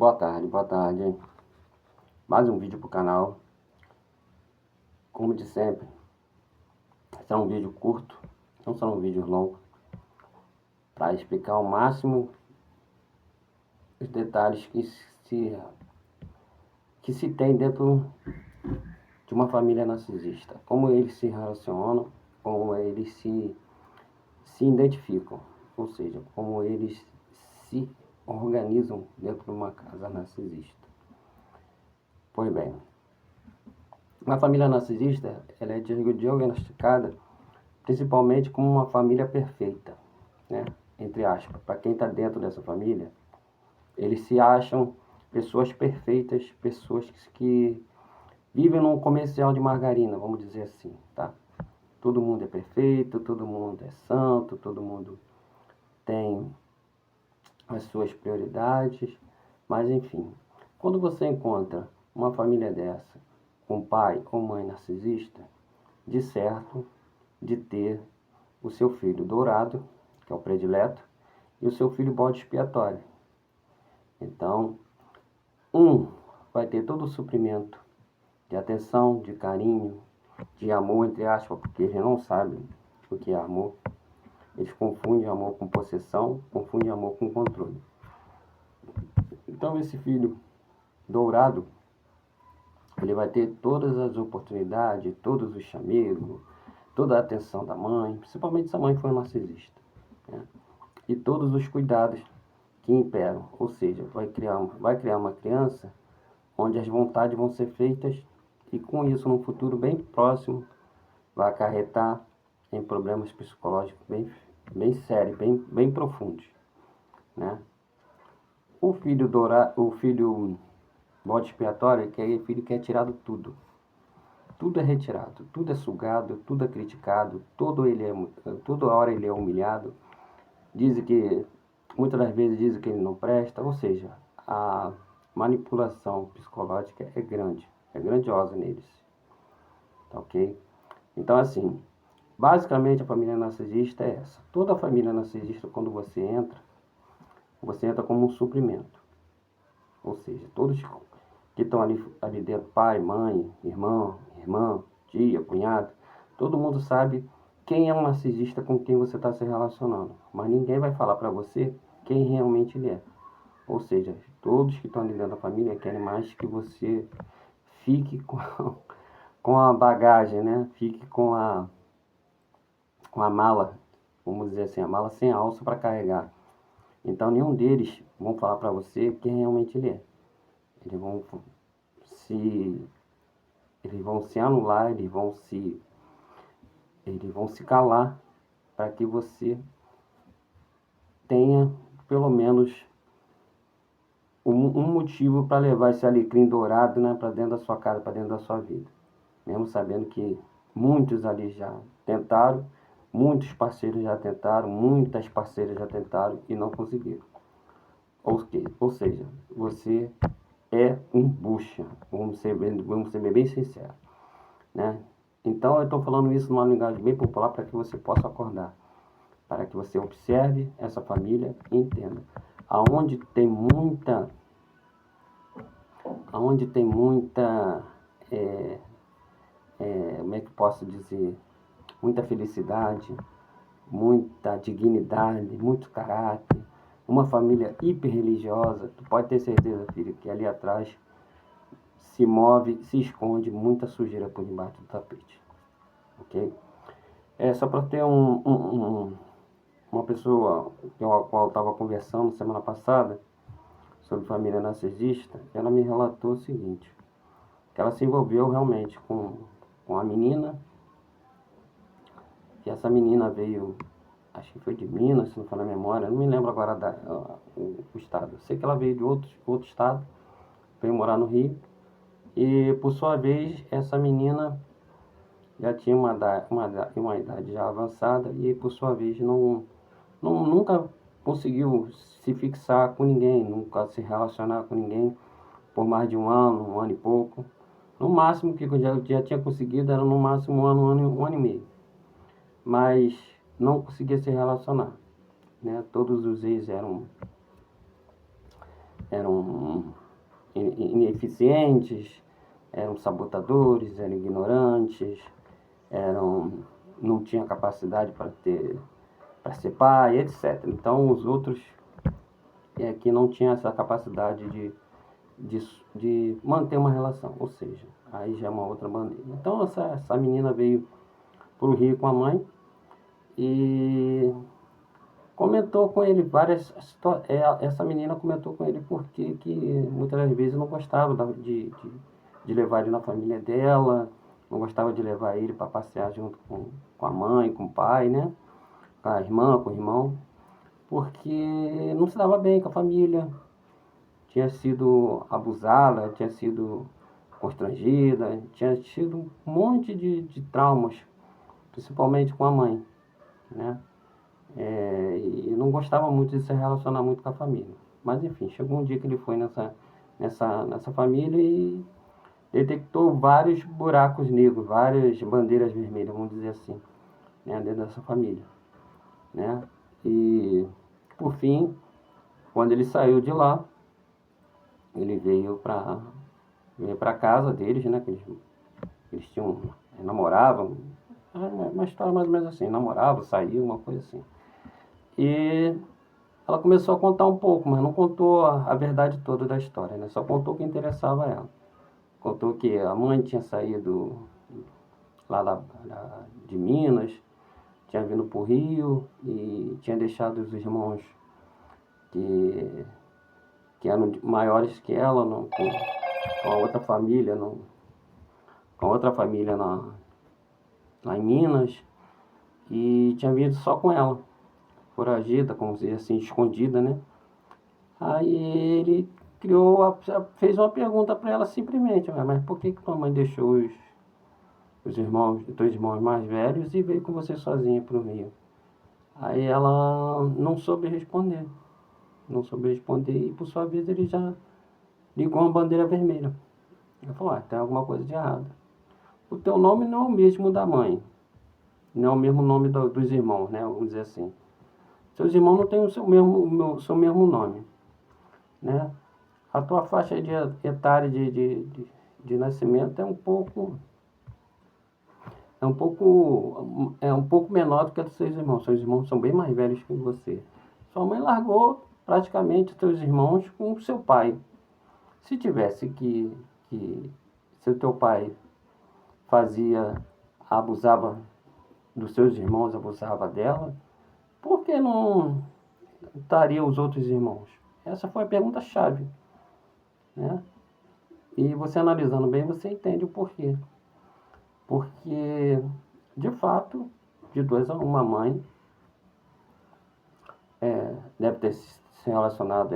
Boa tarde. Mais um vídeo pro canal. Como de sempre, será um vídeo curto, não será um vídeo longo, para explicar ao máximo os detalhes que se tem dentro de uma família narcisista. Como eles se relacionam, como eles se identificam, ou seja, como eles se organizam dentro de uma casa narcisista. Pois bem, uma família narcisista, ela é diagnosticada principalmente como uma família perfeita, né? Entre aspas, para quem está dentro dessa família, eles se acham pessoas perfeitas, pessoas que vivem num comercial de margarina, vamos dizer assim, tá? Todo mundo é perfeito, todo mundo é santo, todo mundo tem as suas prioridades, mas enfim, quando você encontra uma família dessa, com pai ou mãe narcisista, de certo de ter o seu filho dourado, que é o predileto, e o seu filho bode expiatório. Então, um vai ter todo o suprimento de atenção, de carinho, de amor, entre aspas, porque eles não sabem o que é amor. Eles confundem amor com possessão, confundem amor com controle. Então, esse filho dourado, ele vai ter todas as oportunidades, todos os chamegos, toda a atenção da mãe, principalmente se a mãe for narcisista, né? E todos os cuidados que imperam, ou seja, vai criar uma criança onde as vontades vão ser feitas e com isso, no futuro bem próximo, vai acarretar em problemas psicológicos bem sérios, bem profundos, né? O filho bode expiatório, que é aquele filho que é tirado tudo. Tudo é retirado, tudo é sugado, tudo é criticado, toda hora ele é humilhado. Muitas das vezes dizem que ele não presta, ou seja, a manipulação psicológica é grandiosa neles, tá ok? Então assim, basicamente a família narcisista é essa. Toda família narcisista, quando você entra como um suprimento, ou seja, todos que estão ali dentro, pai, mãe, irmã, tia, cunhado, todo mundo sabe quem é um narcisista com quem você está se relacionando, mas ninguém vai falar para você quem realmente ele é. Ou seja, todos que estão ali dentro da família querem mais que você fique com a bagagem, né? Fique com a mala, vamos dizer assim, a mala sem alça para carregar. Então nenhum deles vão falar para você quem realmente ele é. Eles vão se anular, eles vão se calar para que você tenha pelo menos um motivo para levar esse alecrim dourado, né, para dentro da sua casa, para dentro da sua vida. Mesmo sabendo que muitos ali já tentaram, muitos parceiros já tentaram, muitas parceiras já tentaram e não conseguiram. Ou seja, você é um bucha, vamos ser bem sinceros, né? Então eu estou falando isso numa linguagem bem popular para que você possa acordar, para que você observe essa família e entenda. Aonde tem muita como é que posso dizer, muita felicidade, muita dignidade, muito caráter, uma família hiper religiosa, tu pode ter certeza, filho, que ali atrás se esconde muita sujeira por debaixo do tapete, ok? Só para ter uma pessoa com a qual eu estava conversando semana passada sobre família narcisista, ela me relatou o seguinte, que ela se envolveu realmente com a menina, que essa menina veio, acho que foi de Minas, se não for na memória, não me lembro agora o estado. Eu sei que ela veio de outro estado, veio morar no Rio, e por sua vez, essa menina já tinha uma idade já avançada e por sua vez nunca conseguiu se fixar com ninguém, nunca se relacionar com ninguém por mais de um ano e pouco. No máximo que já tinha conseguido era no máximo um ano e meio. Mas não conseguia se relacionar, né? Todos os ex eram ineficientes, eram sabotadores, eram ignorantes, não tinham capacidade para ser pai, etc. Então os outros que não tinham essa capacidade de manter uma relação, ou seja, aí já é uma outra bandeira. Então essa menina veio para o Rio com a mãe e comentou com ele várias histórias. Essa menina comentou com ele porque que muitas das vezes não gostava de levar ele na família dela, não gostava de levar ele para passear junto com a mãe, com o pai, né? Com a irmã, com o irmão, porque não se dava bem com a família, tinha sido abusada, tinha sido constrangida, tinha tido um monte de traumas, principalmente com a mãe, né? E não gostava muito de se relacionar muito com a família. Mas enfim, chegou um dia que ele foi nessa família e detectou vários buracos negros, várias bandeiras vermelhas, vamos dizer assim, né, dentro dessa família, né? E por fim, quando ele saiu de lá, ele veio para casa deles, né? Que eles tinham, namoravam, uma história mais ou menos assim, namoravam, saíam, uma coisa assim. E ela começou a contar um pouco, mas não contou a verdade toda da história, né? Só contou o que interessava a ela. Contou que a mãe tinha saído lá de Minas, tinha vindo para o Rio e tinha deixado os irmãos que eram maiores que ela com a outra família, com a outra família lá em Minas, e tinha vindo só com ela, foragida, como dizer assim, escondida, né? Aí ele fez uma pergunta para ela simplesmente: mas por que tua mãe deixou os dois irmãos mais velhos e veio com você sozinha para o Rio? Aí ela não soube responder. Não soube responder e, por sua vez, ele já ligou uma bandeira vermelha. Ele falou: tem alguma coisa de errado. O teu nome não é o mesmo da mãe. Não é o mesmo nome dos irmãos, né? Vamos dizer assim. Seus irmãos não têm o seu mesmo nome, né? A tua faixa etária de nascimento é um pouco menor do que a dos seus irmãos. Seus irmãos são bem mais velhos que você. Sua mãe largou praticamente seus irmãos com o seu pai. Se tivesse se o teu pai abusava dos seus irmãos, abusava dela, por que não estaria os outros irmãos? Essa foi a pergunta-chave, né? E você analisando bem, você entende o porquê. Porque, de fato, de duas a uma mãe, deve ter se relacionado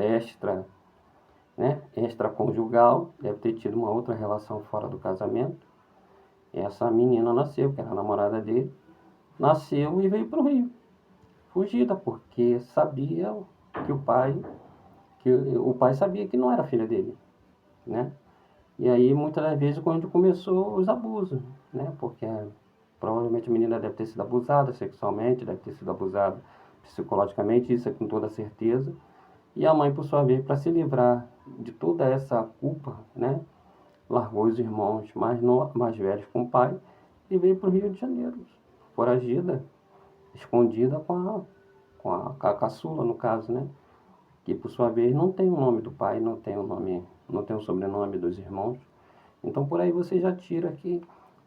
né, extraconjugal, deve ter tido uma outra relação fora do casamento. Essa menina nasceu, que era a namorada dele, nasceu e veio para o Rio, fugida, porque sabia que o pai sabia que não era filha dele, né? E aí, muitas das vezes, quando começou os abusos, né? Porque provavelmente a menina deve ter sido abusada sexualmente, deve ter sido abusada psicologicamente, isso é com toda certeza. E a mãe, por sua vez, para se livrar de toda essa culpa, né? Largou os irmãos mais velhos com o pai e veio para o Rio de Janeiro, foragida, escondida com a caçula, no caso, né? Que por sua vez não tem o nome do pai, não tem o sobrenome dos irmãos. Então por aí você já tira que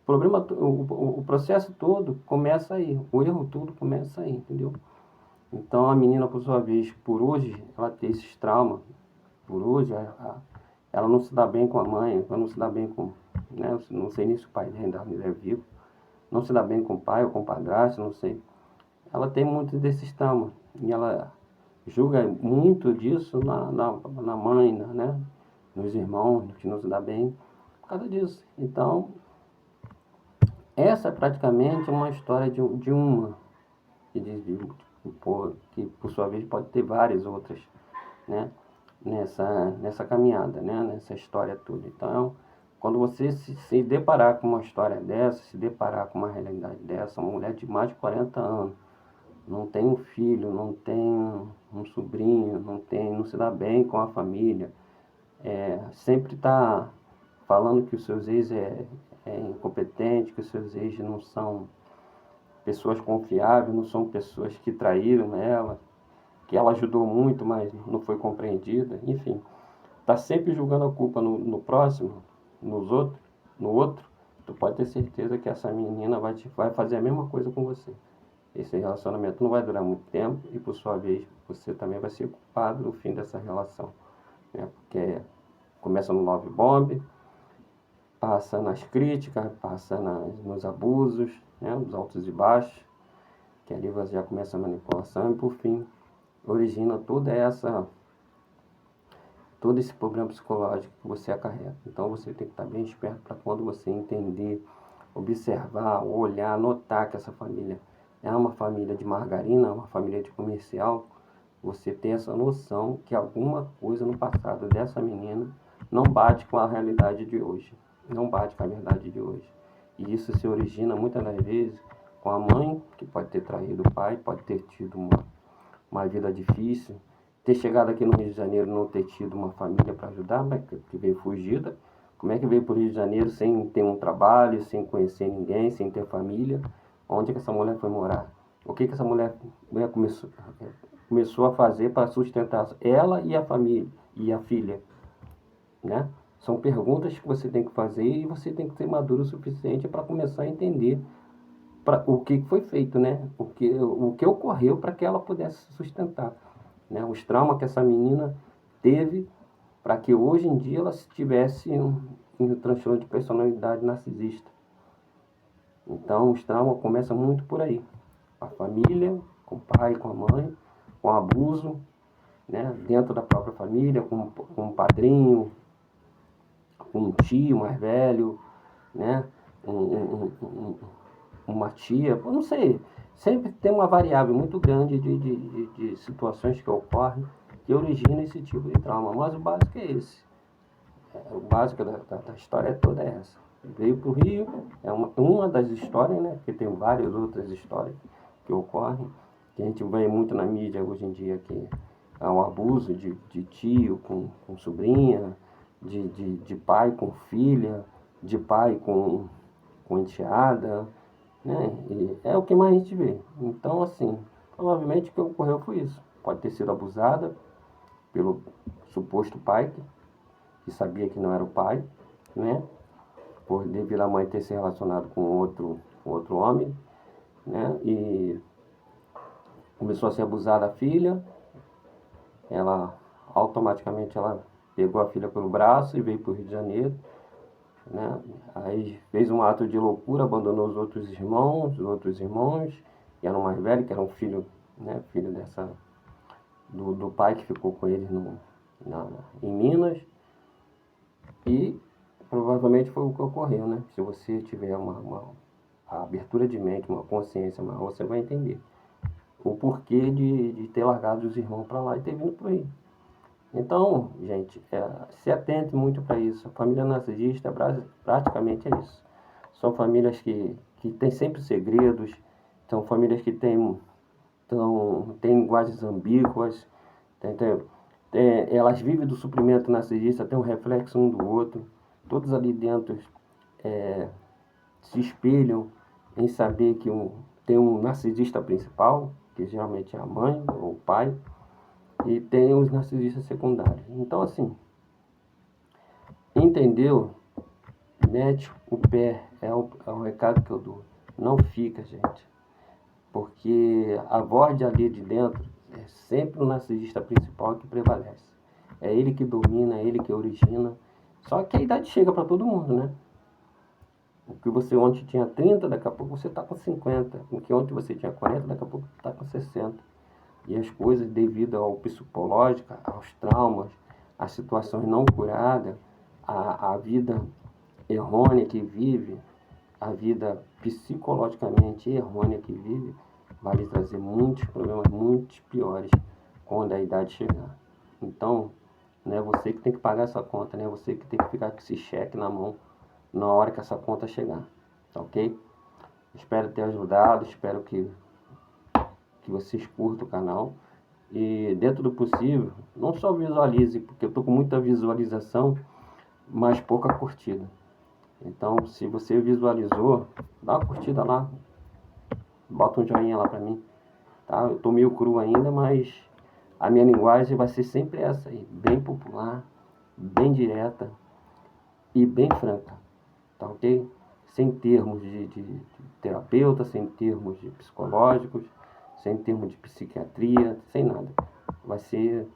o processo todo começa aí, o erro todo começa aí, entendeu? Então a menina, por sua vez, por hoje, ela tem esses traumas, por hoje ela não se dá bem com a mãe, ela não se dá bem com, né? Não sei nem se o pai ainda é vivo, não se dá bem com o pai ou com o padrasto, não sei. Ela tem muito desses traumas e ela julga muito disso na mãe, né? Nos irmãos, que não se dá bem por causa disso. Então, essa é praticamente uma história de uma, que por sua vez pode ter várias outras, né? Nessa caminhada, né? Nessa história toda. Então, quando você se deparar com uma história dessa, se deparar com uma realidade dessa, uma mulher de mais de 40 anos, não tem um filho, não tem um sobrinho, não se dá bem com a família, sempre está falando que os seus ex é incompetente, que os seus ex não são pessoas confiáveis, não são pessoas que traíram ela, que ela ajudou muito, mas não foi compreendida, enfim. Está sempre julgando a culpa no próximo, no outro, tu pode ter certeza que essa menina vai fazer a mesma coisa com você. Esse relacionamento não vai durar muito tempo e, por sua vez, você também vai ser culpado no fim dessa relação, né? Porque começa no love bomb, passa nas críticas, passa nos abusos, né? Nos altos e baixos, que ali você já começa a manipulação e, por fim, origina todo esse problema psicológico que você acarreta. Então você tem que estar bem esperto para quando você entender, observar, olhar, notar que essa família é uma família de margarina, uma família de comercial, você tem essa noção que alguma coisa no passado dessa menina não bate com a realidade de hoje, não bate com a verdade de hoje. E isso se origina muitas das vezes com a mãe, que pode ter traído o pai, pode ter tido uma vida difícil, ter chegado aqui no Rio de Janeiro e não ter tido uma família para ajudar, mas que veio fugida. Como é que veio para o Rio de Janeiro sem ter um trabalho, sem conhecer ninguém, sem ter família? Onde é que essa mulher foi morar? O que essa mulher começou a fazer para sustentar ela e a família e a filha, né? São perguntas que você tem que fazer e você tem que ser maduro o suficiente para começar a entender o que foi feito, né? O que ocorreu para que ela pudesse se sustentar, né? Os traumas que essa menina teve para que hoje em dia ela tivesse um transtorno de personalidade narcisista. Então, os traumas começam muito por aí. A família, com o pai, com a mãe, com abuso, né? Dentro da própria família, com um padrinho, com um tio mais velho, né? Uma tia, eu não sei. Sempre tem uma variável muito grande de situações que ocorrem que originam esse tipo de trauma. Mas o básico é esse. O básico da história toda é essa. Veio para o Rio, é uma das histórias, né? Porque tem várias outras histórias que ocorrem, que a gente vê muito na mídia hoje em dia, que há um abuso de tio com sobrinha, de pai com filha, de pai com enteada, né? E é o que mais a gente vê. Então, assim, provavelmente o que ocorreu foi isso. Pode ter sido abusada pelo suposto pai, que sabia que não era o pai, né? Por devido a mãe ter se relacionado com outro homem, né? E começou a ser abusada a filha. Ela automaticamente ela pegou a filha pelo braço e veio para o Rio de Janeiro, né? Aí fez um ato de loucura, abandonou os outros irmãos, que eram mais velhos, que eram filho, né? Filho do pai que ficou com eles em Minas. E provavelmente foi o que ocorreu, né? Se você tiver uma abertura de mente, uma consciência maior, você vai entender o porquê de ter largado os irmãos para lá e ter vindo para aí. Então, gente, se atente muito para isso. A família narcisista praticamente é isso. São famílias que têm sempre segredos, são famílias que têm linguagens ambíguas, entendeu? Elas vivem do suprimento narcisista, tem um reflexo um do outro. Todos ali dentro se espelham em saber que tem um narcisista principal, que geralmente é a mãe ou o pai, e tem os narcisistas secundários. Então, assim, entendeu? Mete o pé, é o recado que eu dou. Não fica, gente. Porque a voz ali de dentro é sempre o narcisista principal que prevalece. É ele que domina, é ele que origina. Só que a idade chega para todo mundo, né? O que você ontem tinha 30, daqui a pouco você está com 50. O que ontem você tinha 40, daqui a pouco está com 60. E as coisas, devido ao psicológico, aos traumas, às situações não curadas, a vida errônea que vive, a vida psicologicamente errônea que vive, vai lhe trazer muitos problemas muito piores quando a idade chegar. Então, não é você que tem que pagar essa conta, né? É você que tem que ficar com esse cheque na mão na hora que essa conta chegar, tá ok? Espero ter ajudado, espero que vocês curtam o canal. E dentro do possível, não só visualize, porque eu tô com muita visualização, mas pouca curtida. Então, se você visualizou, dá uma curtida lá, bota um joinha lá pra mim, tá? Eu tô meio cru ainda, mas a minha linguagem vai ser sempre essa aí, bem popular, bem direta e bem franca, tá ok? Sem termos de terapeuta, sem termos de psicológicos, sem termos de psiquiatria, sem nada. Vai ser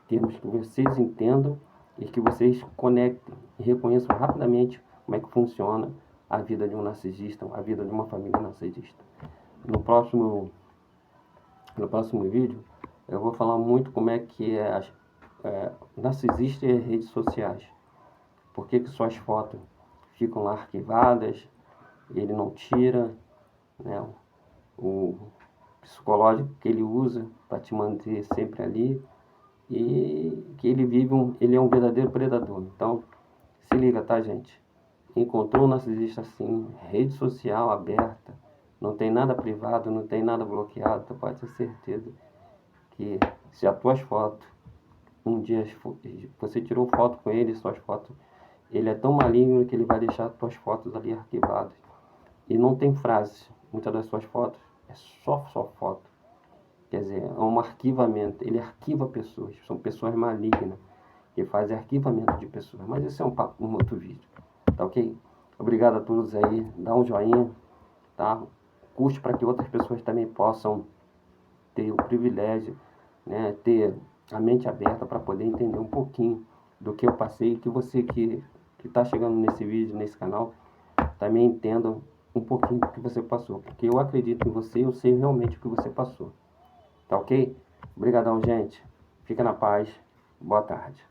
termos que vocês entendam e que vocês conectem e reconheçam rapidamente como é que funciona a vida de um narcisista, a vida de uma família narcisista. No próximo vídeo, eu vou falar muito como é que narcisista e as redes sociais. Por que suas fotos ficam lá arquivadas, ele não tira, né? O psicológico que ele usa para te manter sempre ali, e que ele é um verdadeiro predador. Então, se liga, tá, gente? Encontrou um narcisista assim, rede social aberta, não tem nada privado, não tem nada bloqueado, tu pode ter certeza que se as tuas fotos, um dia você tirou foto com ele, suas fotos, ele é tão maligno que ele vai deixar as tuas fotos ali arquivadas. E não tem frase, muitas das suas fotos é só foto. Quer dizer, é um arquivamento, ele arquiva pessoas, são pessoas malignas, que fazem arquivamento de pessoas. Mas esse é um papo, um outro vídeo, tá ok? Obrigado a todos aí, dá um joinha, tá? Curte para que outras pessoas também possam ter o privilégio, né, ter a mente aberta para poder entender um pouquinho do que eu passei, que você que está chegando nesse vídeo, nesse canal, também entenda um pouquinho do que você passou, porque eu acredito em você, eu sei realmente o que você passou. Tá ok? Obrigadão, gente. Fica na paz. Boa tarde.